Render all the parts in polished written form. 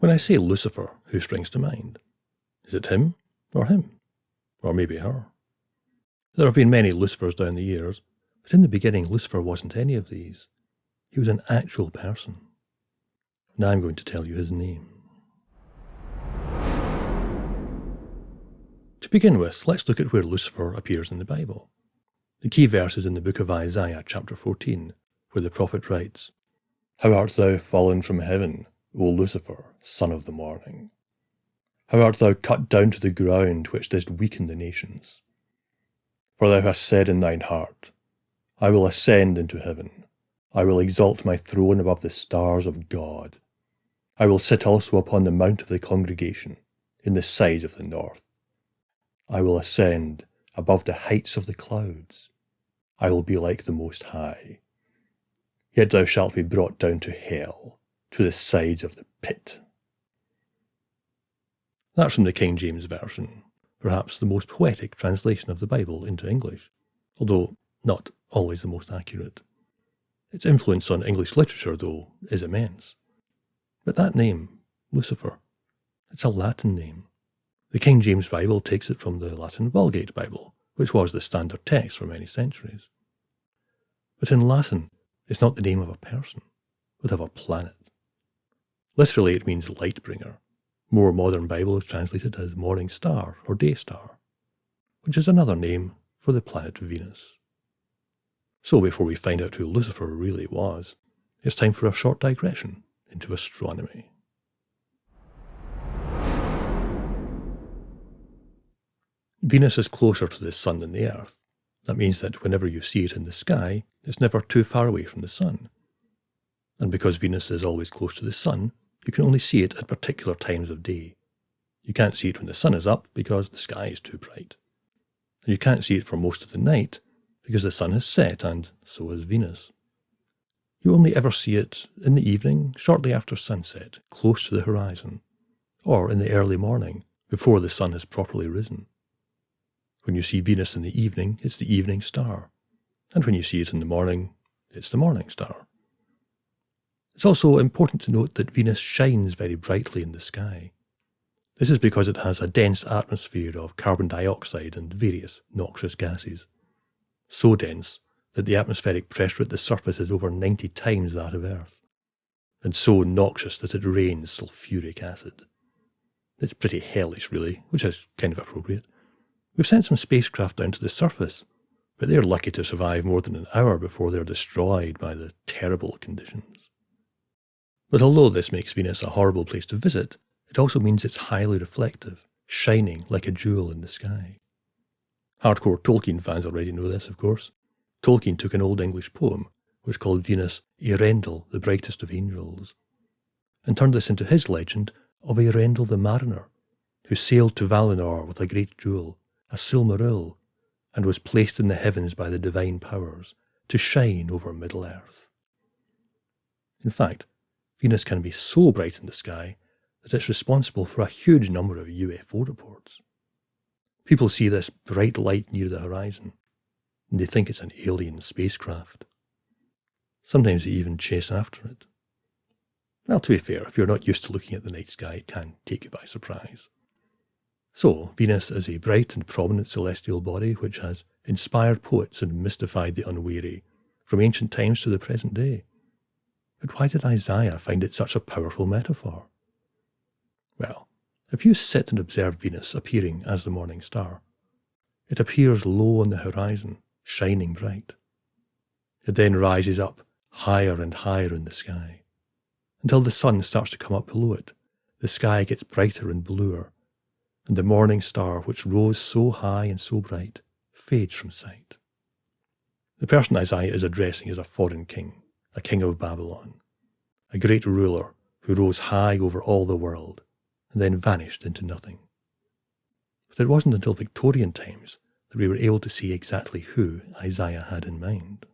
When I say Lucifer, who springs to mind? Is it him, or him? Or maybe her? There have been many Lucifers down the years, but in the beginning Lucifer wasn't any of these. He was an actual person. Now I'm going to tell you his name. To begin with, let's look at where Lucifer appears in the Bible. The key verse is in the book of Isaiah, chapter 14, where the prophet writes, "How art thou fallen from heaven, O Lucifer, son of the morning? How art thou cut down to the ground, which didst weaken the nations? For thou hast said in thine heart, I will ascend into heaven. I will exalt my throne above the stars of God. I will sit also upon the mount of the congregation, in the sides of the north. I will ascend above the heights of the clouds. I will be like the Most High. Yet thou shalt be brought down to hell, to the sides of the pit." That's from the King James Version, perhaps the most poetic translation of the Bible into English, although not always the most accurate. Its influence on English literature, though, is immense. But that name, Lucifer, it's a Latin name. The King James Bible takes it from the Latin Vulgate Bible, which was the standard text for many centuries. But in Latin, it's not the name of a person, but of a planet. Literally, it means light bringer. More modern Bibles translate it as morning star or day star, which is another name for the planet Venus. So before we find out who Lucifer really was, it's time for a short digression into astronomy. Venus is closer to the Sun than the Earth. That means that whenever you see it in the sky, it's never too far away from the Sun. And because Venus is always close to the Sun, you can only see it at particular times of day. You can't see it when the sun is up because the sky is too bright. And you can't see it for most of the night because the sun has set and so has Venus. You only ever see it in the evening, shortly after sunset, close to the horizon, or in the early morning, before the sun has properly risen. When you see Venus in the evening, it's the evening star, and when you see it in the morning, it's the morning star. It's also important to note that Venus shines very brightly in the sky. This is because it has a dense atmosphere of carbon dioxide and various noxious gases. So dense that the atmospheric pressure at the surface is over 90 times that of Earth, and so noxious that it rains sulfuric acid. It's pretty hellish, really, which is kind of appropriate. We've sent some spacecraft down to the surface, but they're lucky to survive more than an hour before they're destroyed by the terrible conditions. But although this makes Venus a horrible place to visit, it also means it's highly reflective, shining like a jewel in the sky. Hardcore Tolkien fans already know this, of course. Tolkien took an Old English poem, which called Venus Earendel, the brightest of angels, and turned this into his legend of Earendel the mariner, who sailed to Valinor with a great jewel, a Silmaril, and was placed in the heavens by the divine powers to shine over Middle-earth. In fact, Venus can be so bright in the sky that it's responsible for a huge number of UFO reports. People see this bright light near the horizon, and they think it's an alien spacecraft. Sometimes they even chase after it. Well, to be fair, if you're not used to looking at the night sky, it can take you by surprise. So, Venus is a bright and prominent celestial body which has inspired poets and mystified the unwary, from ancient times to the present day. But why did Isaiah find it such a powerful metaphor? Well, if you sit and observe Venus appearing as the morning star, it appears low on the horizon, shining bright. It then rises up higher and higher in the sky, until the sun starts to come up below it. The sky gets brighter and bluer, and the morning star, which rose so high and so bright, fades from sight. The person Isaiah is addressing is a foreign king, a king of Babylon, a great ruler who rose high over all the world and then vanished into nothing. But it wasn't until Victorian times that we were able to see exactly who Isaiah had in mind.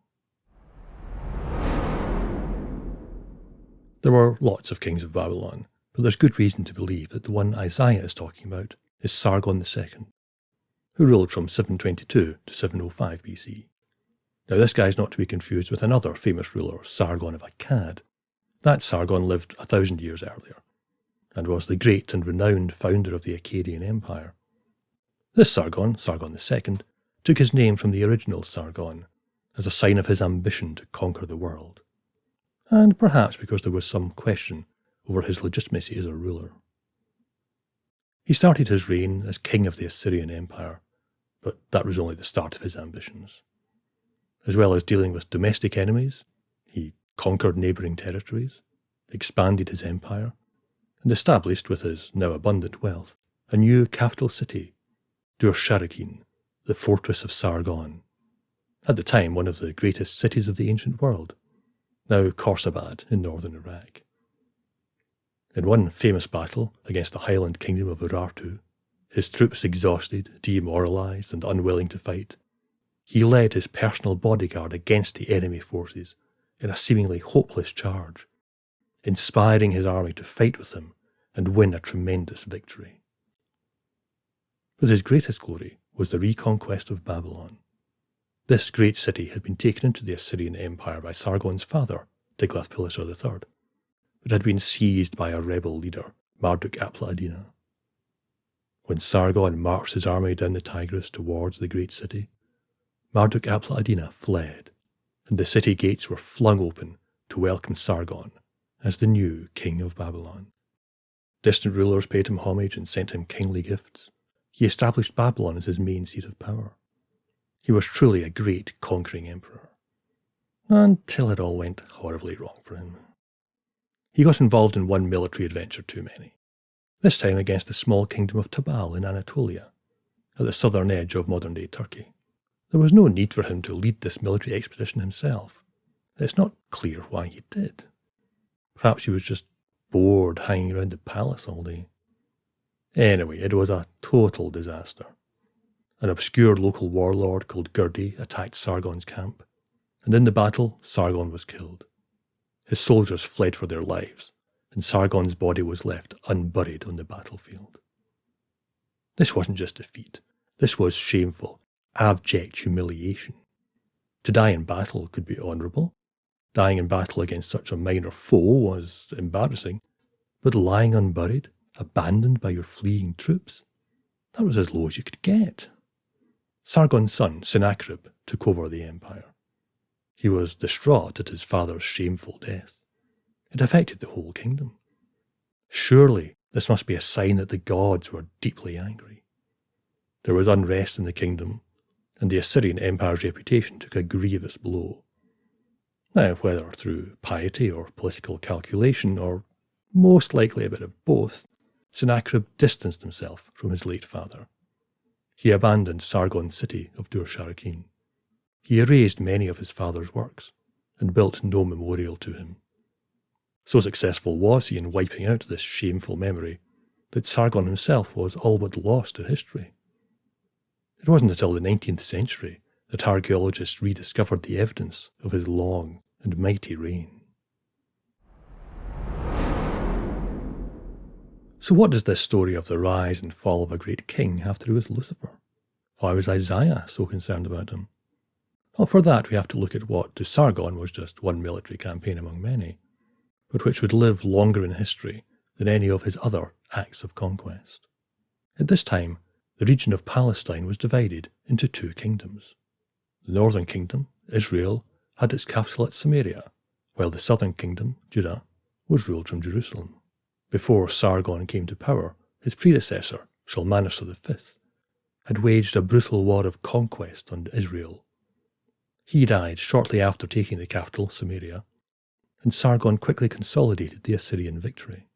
There were lots of kings of Babylon, but there's good reason to believe that the one Isaiah is talking about is Sargon II, who ruled from 722 to 705 BC. Now this guy is not to be confused with another famous ruler, Sargon of Akkad. That Sargon lived 1,000 years earlier, and was the great and renowned founder of the Akkadian Empire. This Sargon, Sargon II, took his name from the original Sargon, as a sign of his ambition to conquer the world, and perhaps because there was some question over his legitimacy as a ruler. He started his reign as king of the Assyrian Empire, but that was only the start of his ambitions. As well as dealing with domestic enemies, he conquered neighbouring territories, expanded his empire, and established, with his now abundant wealth, a new capital city, Dur-Sharrukin, the fortress of Sargon, at the time one of the greatest cities of the ancient world, now Khorsabad in northern Iraq. In one famous battle against the highland kingdom of Urartu, his troops exhausted, demoralised and unwilling to fight, he led his personal bodyguard against the enemy forces in a seemingly hopeless charge, inspiring his army to fight with him and win a tremendous victory. But his greatest glory was the reconquest of Babylon. This great city had been taken into the Assyrian Empire by Sargon's father, Tiglath-Pileser III, but had been seized by a rebel leader, Marduk-apla-iddina. When Sargon marched his army down the Tigris towards the great city, Marduk-apla-iddina fled, and the city gates were flung open to welcome Sargon as the new king of Babylon. Distant rulers paid him homage and sent him kingly gifts. He established Babylon as his main seat of power. He was truly a great conquering emperor, until it all went horribly wrong for him. He got involved in one military adventure too many, this time against the small kingdom of Tabal in Anatolia, at the southern edge of modern-day Turkey. There was no need for him to lead this military expedition himself. It's not clear why he did. Perhaps he was just bored hanging around the palace all day. Anyway, it was a total disaster. An obscure local warlord called Gurdi attacked Sargon's camp, and in the battle, Sargon was killed. His soldiers fled for their lives, and Sargon's body was left unburied on the battlefield. This wasn't just defeat. This was shameful, abject humiliation. To die in battle could be honourable. Dying in battle against such a minor foe was embarrassing. But lying unburied, abandoned by your fleeing troops, that was as low as you could get. Sargon's son, Sennacherib, took over the empire. He was distraught at his father's shameful death. It affected the whole kingdom. Surely this must be a sign that the gods were deeply angry. There was unrest in the kingdom, and the Assyrian Empire's reputation took a grievous blow. Now, whether through piety or political calculation, or most likely a bit of both, Sennacherib distanced himself from his late father. He abandoned Sargon's city of Dur-Sharrukin. He erased many of his father's works, and built no memorial to him. So successful was he in wiping out this shameful memory, that Sargon himself was all but lost to history. It wasn't until the 19th century that archaeologists rediscovered the evidence of his long and mighty reign. So what does this story of the rise and fall of a great king have to do with Lucifer? Why was Isaiah so concerned about him? Well, for that we have to look at what to Sargon was just one military campaign among many, but which would live longer in history than any of his other acts of conquest. At this time, the region of Palestine was divided into two kingdoms. The northern kingdom, Israel, had its capital at Samaria, while the southern kingdom, Judah, was ruled from Jerusalem. Before Sargon came to power, his predecessor, Shalmaneser V, had waged a brutal war of conquest on Israel. He died shortly after taking the capital, Samaria, and Sargon quickly consolidated the Assyrian victory.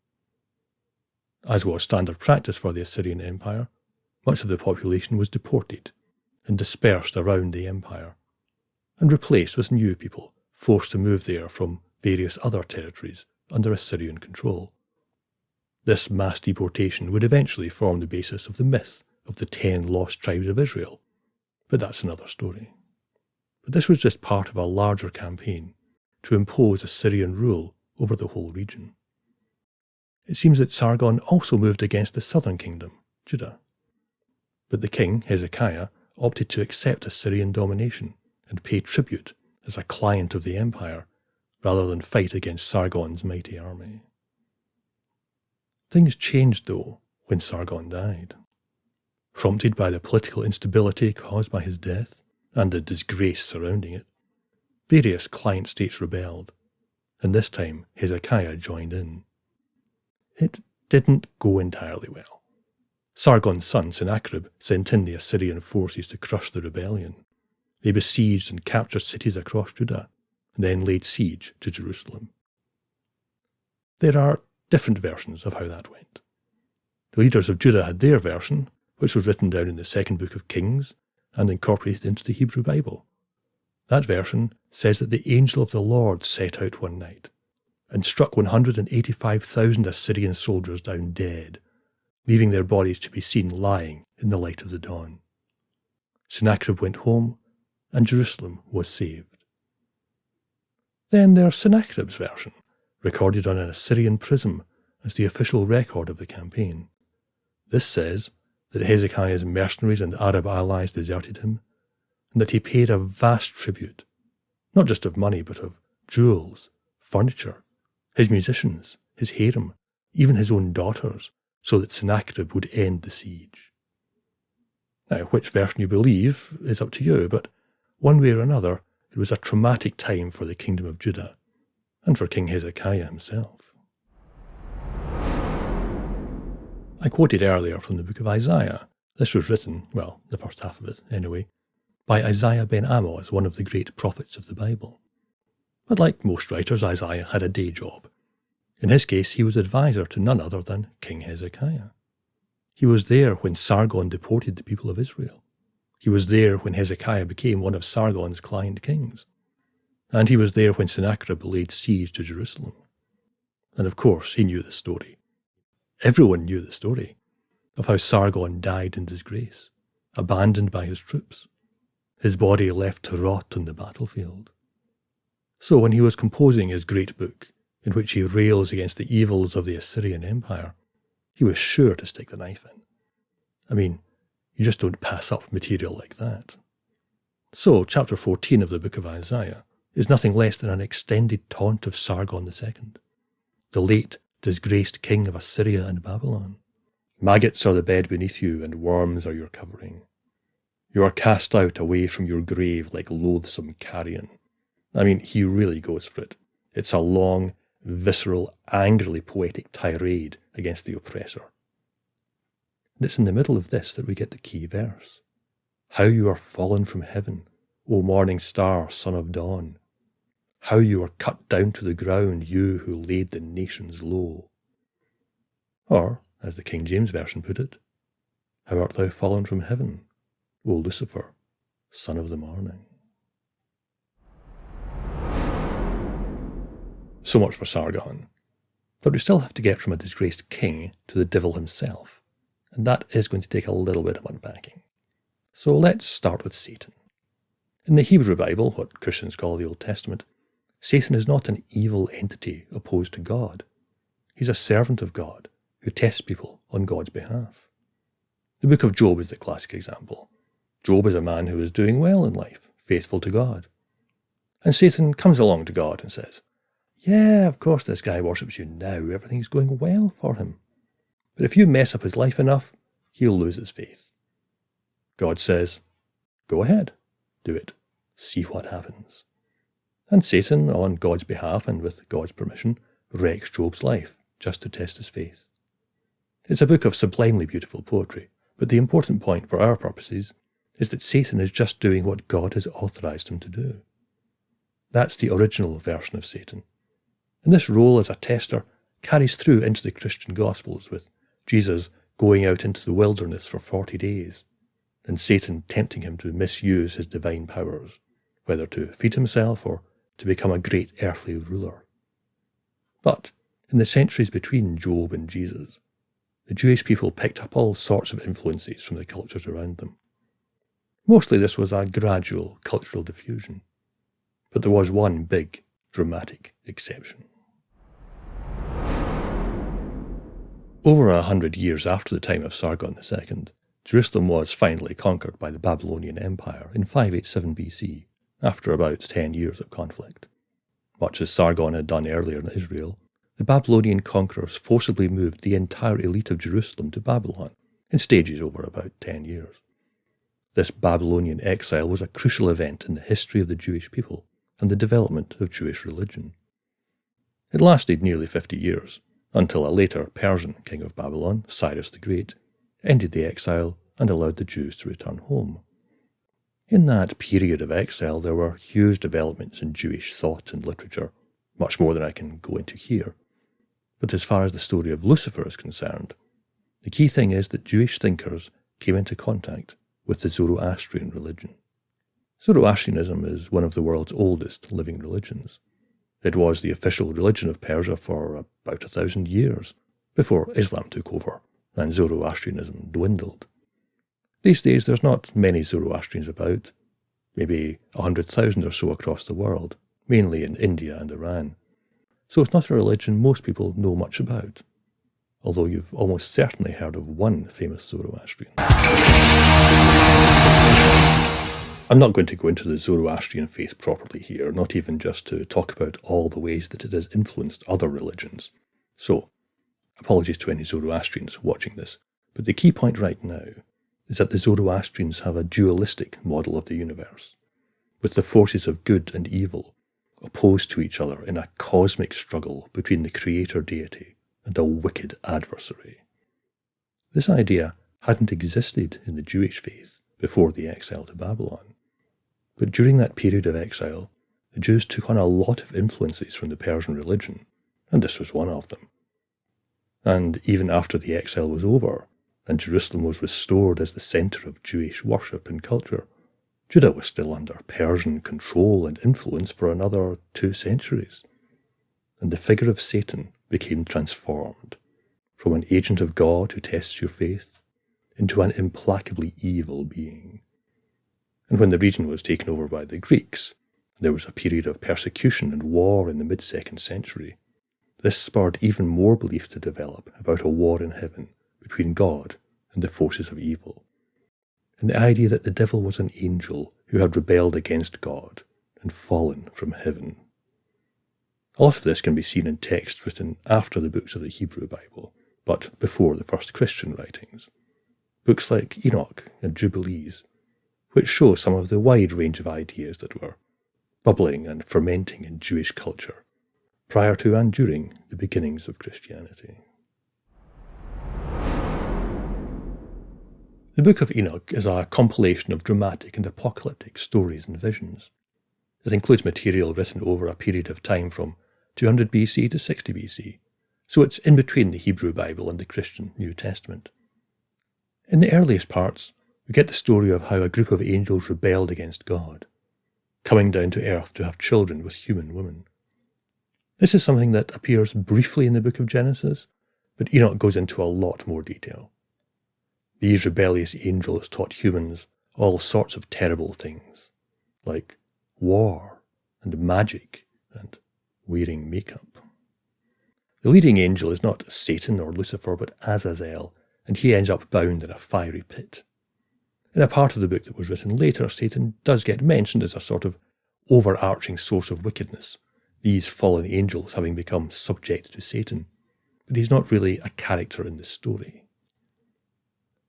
As was standard practice for the Assyrian Empire, much of the population was deported and dispersed around the empire, and replaced with new people forced to move there from various other territories under Assyrian control. This mass deportation would eventually form the basis of the myth of the 10 lost tribes of Israel, but that's another story. But this was just part of a larger campaign to impose Assyrian rule over the whole region. It seems that Sargon also moved against the southern kingdom, Judah. But the king, Hezekiah, opted to accept Assyrian domination and pay tribute as a client of the empire, rather than fight against Sargon's mighty army. Things changed, though, when Sargon died. Prompted by the political instability caused by his death, and the disgrace surrounding it, various client states rebelled, and this time Hezekiah joined in. It didn't go entirely well. Sargon's son Sennacherib sent in the Assyrian forces to crush the rebellion. They besieged and captured cities across Judah, and then laid siege to Jerusalem. There are different versions of how that went. The leaders of Judah had their version, which was written down in the second book of Kings and incorporated into the Hebrew Bible. That version says that the angel of the Lord set out one night and struck 185,000 Assyrian soldiers down dead, leaving their bodies to be seen lying in the light of the dawn. Sennacherib went home, and Jerusalem was saved. Then there's Sennacherib's version, recorded on an Assyrian prism as the official record of the campaign. This says that Hezekiah's mercenaries and Arab allies deserted him, and that he paid a vast tribute, not just of money, but of jewels, furniture, his musicians, his harem, even his own daughters, so that Sennacherib would end the siege. Now, which version you believe is up to you, but one way or another, it was a traumatic time for the kingdom of Judah, and for King Hezekiah himself. I quoted earlier from the book of Isaiah. This was written, well, the first half of it anyway, by Isaiah ben Amoz, one of the great prophets of the Bible. But like most writers, Isaiah had a day job. In his case, he was advisor to none other than King Hezekiah. He was there when Sargon deported the people of Israel. He was there when Hezekiah became one of Sargon's client kings. And he was there when Sennacherib laid siege to Jerusalem. And of course, he knew the story. Everyone knew the story of how Sargon died in disgrace, abandoned by his troops, his body left to rot on the battlefield. So when he was composing his great book, in which he rails against the evils of the Assyrian Empire, he was sure to stick the knife in. I mean, you just don't pass up material like that. So, chapter 14 of the book of Isaiah is nothing less than an extended taunt of Sargon II, the late disgraced king of Assyria and Babylon. Maggots are the bed beneath you, and worms are your covering. You are cast out away from your grave like loathsome carrion. I mean, he really goes for it. It's a long, visceral, angrily poetic tirade against the oppressor. And it's in the middle of this that we get the key verse. How you are fallen from heaven, O morning star, son of dawn. How you are cut down to the ground, you who laid the nations low. Or, as the King James Version put it, how art thou fallen from heaven, O Lucifer, son of the morning. So much for Sargon. But we still have to get from a disgraced king to the devil himself, and that is going to take a little bit of unpacking. So let's start with Satan. In the Hebrew Bible, what Christians call the Old Testament, Satan is not an evil entity opposed to God. He's a servant of God who tests people on God's behalf. The book of Job is the classic example. Job is a man who is doing well in life, faithful to God. And Satan comes along to God and says, yeah, of course this guy worships you now, everything's going well for him. But if you mess up his life enough, he'll lose his faith. God says, go ahead, do it, see what happens. And Satan, on God's behalf and with God's permission, wrecks Job's life just to test his faith. It's a book of sublimely beautiful poetry, but the important point for our purposes is that Satan is just doing what God has authorized him to do. That's the original version of Satan. And this role as a tester carries through into the Christian Gospels, with Jesus going out into the wilderness for 40 days, and Satan tempting him to misuse his divine powers, whether to feed himself or to become a great earthly ruler. But in the centuries between Job and Jesus, the Jewish people picked up all sorts of influences from the cultures around them. Mostly this was a gradual cultural diffusion, but there was one big, dramatic exception. Over 100 years after the time of Sargon II, Jerusalem was finally conquered by the Babylonian Empire in 587 BC, after about 10 years of conflict. Much as Sargon had done earlier in Israel, the Babylonian conquerors forcibly moved the entire elite of Jerusalem to Babylon, in stages over about 10 years. This Babylonian exile was a crucial event in the history of the Jewish people and the development of Jewish religion. It lasted nearly 50 years, until a later Persian king of Babylon, Cyrus the Great, ended the exile and allowed the Jews to return home. In that period of exile, there were huge developments in Jewish thought and literature, much more than I can go into here. But as far as the story of Lucifer is concerned, the key thing is that Jewish thinkers came into contact with the Zoroastrian religion. Zoroastrianism is one of the world's oldest living religions. It was the official religion of Persia for about 1,000 years, before Islam took over and Zoroastrianism dwindled. These days there's not many Zoroastrians about, maybe 100,000 or so across the world, mainly in India and Iran. So it's not a religion most people know much about, although you've almost certainly heard of one famous Zoroastrian. I'm not going to go into the Zoroastrian faith properly here, not even just to talk about all the ways that it has influenced other religions. So, apologies to any Zoroastrians watching this, but the key point right now is that the Zoroastrians have a dualistic model of the universe, with the forces of good and evil opposed to each other in a cosmic struggle between the creator deity and a wicked adversary. This idea hadn't existed in the Jewish faith before the exile to Babylon. But during that period of exile, the Jews took on a lot of influences from the Persian religion, and this was one of them. And even after the exile was over, and Jerusalem was restored as the centre of Jewish worship and culture, Judah was still under Persian control and influence for another 2 centuries. And the figure of Satan became transformed from an agent of God who tests your faith into an implacably evil being. And when the region was taken over by the Greeks, there was a period of persecution and war in the mid-2nd century. This spurred even more belief to develop about a war in heaven between God and the forces of evil, and the idea that the devil was an angel who had rebelled against God and fallen from heaven. A lot of this can be seen in texts written after the books of the Hebrew Bible, but before the first Christian writings. Books like Enoch and Jubilees, which show some of the wide range of ideas that were bubbling and fermenting in Jewish culture prior to and during the beginnings of Christianity. The Book of Enoch is a compilation of dramatic and apocalyptic stories and visions. It includes material written over a period of time from 200 BC to 60 BC, so it's in between the Hebrew Bible and the Christian New Testament. In the earliest parts, we get the story of how a group of angels rebelled against God, coming down to earth to have children with human women. This is something that appears briefly in the book of Genesis, but Enoch goes into a lot more detail. These rebellious angels taught humans all sorts of terrible things, like war and magic and wearing makeup. The leading angel is not Satan or Lucifer, but Azazel, and he ends up bound in a fiery pit. In a part of the book that was written later, Satan does get mentioned as a sort of overarching source of wickedness, these fallen angels having become subject to Satan, but he's not really a character in the story.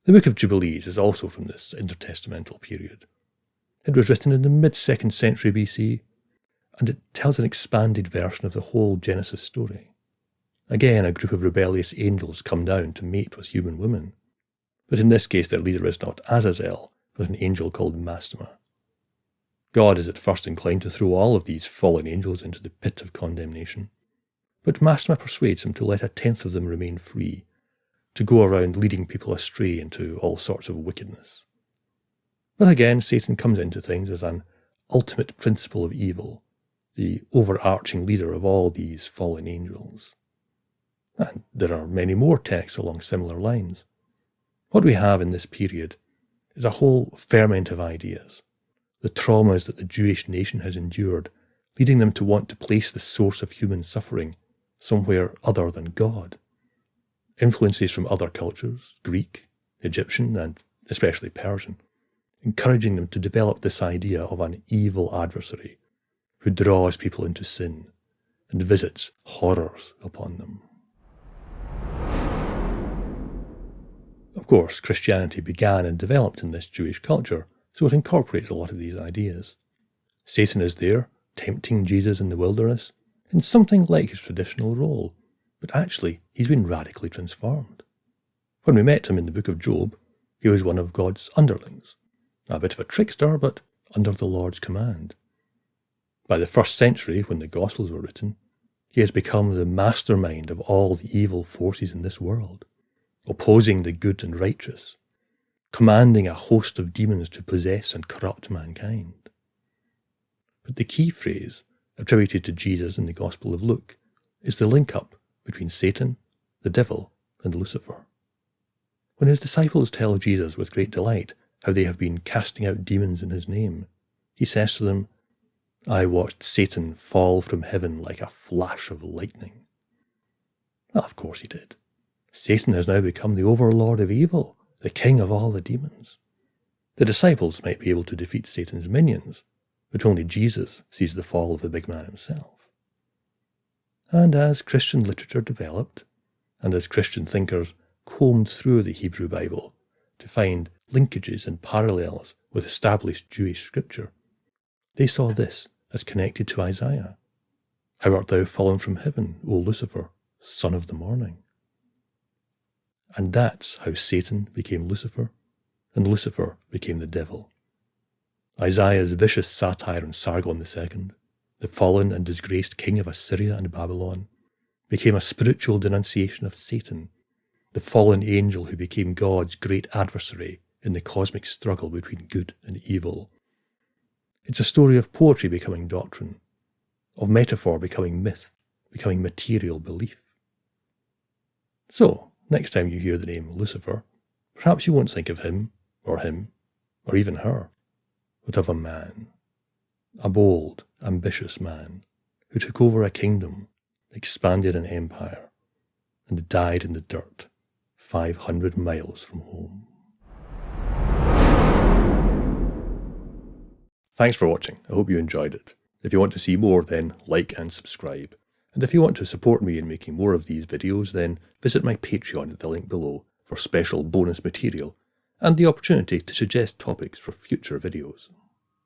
The Book of Jubilees is also from this intertestamental period. It was written in the mid-2nd century BC, and it tells an expanded version of the whole Genesis story. Again, a group of rebellious angels come down to mate with human women, but in this case their leader is not Azazel, but an angel called Mastema. God is at first inclined to throw all of these fallen angels into the pit of condemnation, but Mastema persuades him to let 1/10 of them remain free, to go around leading people astray into all sorts of wickedness. But again, Satan comes into things as an ultimate principle of evil, the overarching leader of all these fallen angels. And there are many more texts along similar lines. What we have in this period is a whole ferment of ideas, the traumas that the Jewish nation has endured, leading them to want to place the source of human suffering somewhere other than God. Influences from other cultures, Greek, Egyptian, and especially Persian, encouraging them to develop this idea of an evil adversary who draws people into sin and visits horrors upon them. Of course, Christianity began and developed in this Jewish culture, so it incorporates a lot of these ideas. Satan is there, tempting Jesus in the wilderness, in something like his traditional role, but actually he's been radically transformed. When we met him in the book of Job, he was one of God's underlings, a bit of a trickster, but under the Lord's command. By the 1st century, when the Gospels were written, he has become the mastermind of all the evil forces in this world, opposing the good and righteous, commanding a host of demons to possess and corrupt mankind. But the key phrase attributed to Jesus in the Gospel of Luke is the link-up between Satan, the devil, and Lucifer. When his disciples tell Jesus with great delight how they have been casting out demons in his name, he says to them, "I watched Satan fall from heaven like a flash of lightning." Well, of course he did. Satan has now become the overlord of evil, the king of all the demons. The disciples might be able to defeat Satan's minions, but only Jesus sees the fall of the big man himself. And as Christian literature developed, and as Christian thinkers combed through the Hebrew Bible to find linkages and parallels with established Jewish scripture, they saw this as connected to Isaiah. "How art thou fallen from heaven, O Lucifer, son of the morning?" And that's how Satan became Lucifer, and Lucifer became the devil. Isaiah's vicious satire on Sargon II, the fallen and disgraced king of Assyria and Babylon, became a spiritual denunciation of Satan, the fallen angel who became God's great adversary in the cosmic struggle between good and evil. It's a story of poetry becoming doctrine, of metaphor becoming myth, becoming material belief. So, next time you hear the name Lucifer, perhaps you won't think of him, or even her, but of a man, a bold, ambitious man, who took over a kingdom, expanded an empire, and died in the dirt 500 miles from home. Thanks for watching. I hope you enjoyed it. If you want to see more, then like and subscribe. And if you want to support me in making more of these videos, then visit my Patreon at the link below for special bonus material and the opportunity to suggest topics for future videos.